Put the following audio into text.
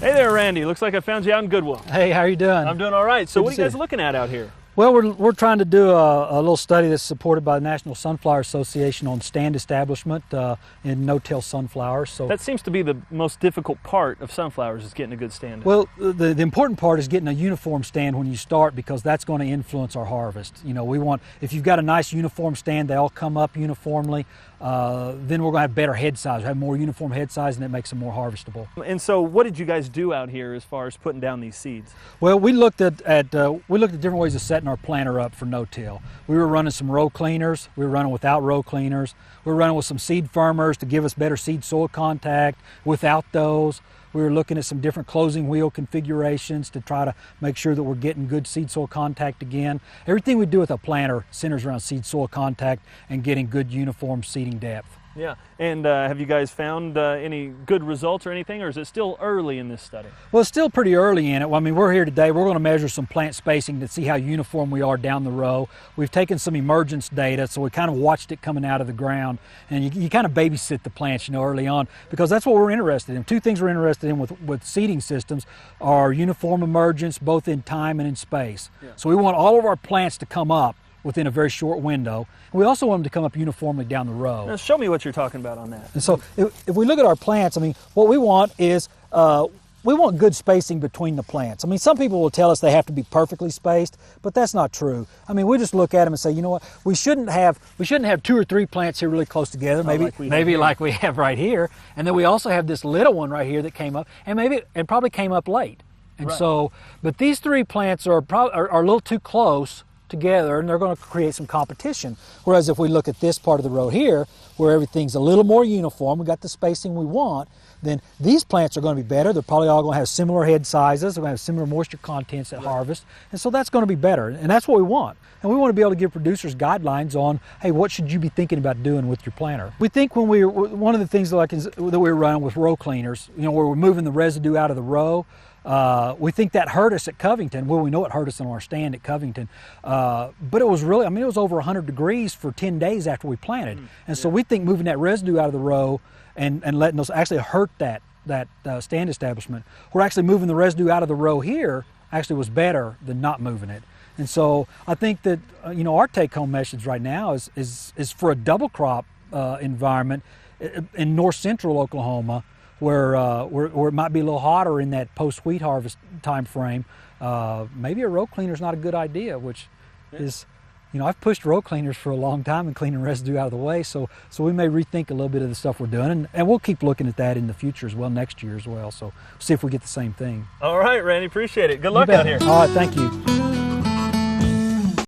Hey there, Randy. Looks like I found you out in Goodwill. Hey, how are you doing? I'm doing all right. So Good what are you guys looking at out here? Well, we're trying to do a little study that's supported by the National Sunflower Association on stand establishment in no-till sunflowers. So that seems to be the most difficult part of sunflowers, is getting a good stand. Well, the important part is getting a uniform stand when you start, because that's going to influence our harvest. You know, we want, if you've got a nice uniform stand, they all come up uniformly, then we're going to have better head size, have more uniform head size, and it makes them more harvestable. And so what did you guys do out here as far as putting down these seeds? Well, we looked at different ways of setting our planter up for no-till. We were running some row cleaners, we were running without row cleaners, we were running with some seed firmers to give us better seed soil contact. Without those, we were looking at some different closing wheel configurations to try to make sure that we're getting good seed soil contact again. Everything we do with a planter centers around seed soil contact and getting good uniform seeding depth. Yeah, and have you guys found any good results or anything, or is it still early in this study? Well, it's still pretty early in it. Well, I mean, we're here today, we're going to measure some plant spacing to see how uniform we are down the row. We've taken some emergence data, so we kind of watched it coming out of the ground, and you kind of babysit the plants, you know, early on, because that's what we're interested in. Two things we're interested in with seeding systems are uniform emergence, both in time and in space. Yeah. So we want all of our plants to come up within a very short window. We also want them to come up uniformly down the row. Now show me what you're talking about on that. And so if we look at our plants, I mean, what we want is, we want good spacing between the plants. I mean, some people will tell us they have to be perfectly spaced, but that's not true. I mean, we just look at them and say, you know what, we shouldn't have 2 or 3 plants here really close together, maybe like we have right here. And then we also have this little one right here that came up, and probably came up late. And right. So, but these 3 plants are a little too close together, and they're going to create some competition. Whereas if we look at this part of the row here, where everything's a little more uniform, we got the spacing we want, then these plants are going to be better. They're probably all going to have similar head sizes, they're going to have similar moisture contents at harvest, and so that's going to be better, and that's what we want. And we want to be able to give producers guidelines on, hey, what should you be thinking about doing with your planter? We think when one of the things that we were running with row cleaners, you know, where we're moving the residue out of the row, we think that hurt us at Covington. Well, we know it hurt us on our stand at Covington, but it was really, I mean, it was over 100 degrees for 10 days after we planted. And so we think moving that residue out of the row and letting those actually hurt that stand establishment. We're actually moving the residue out of the row here actually was better than not moving it. And so I think that, you know, our take-home message right now is for a double crop environment in north central Oklahoma, where it might be a little hotter in that post-wheat harvest time frame, maybe a row cleaner is not a good idea, which is, you know, I've pushed row cleaners for a long time and cleaning residue out of the way, so we may rethink a little bit of the stuff we're doing, and we'll keep looking at that in the future as well, next year as well, so see if we get the same thing. All right, Randy, appreciate it. Good luck out here. All right, thank you.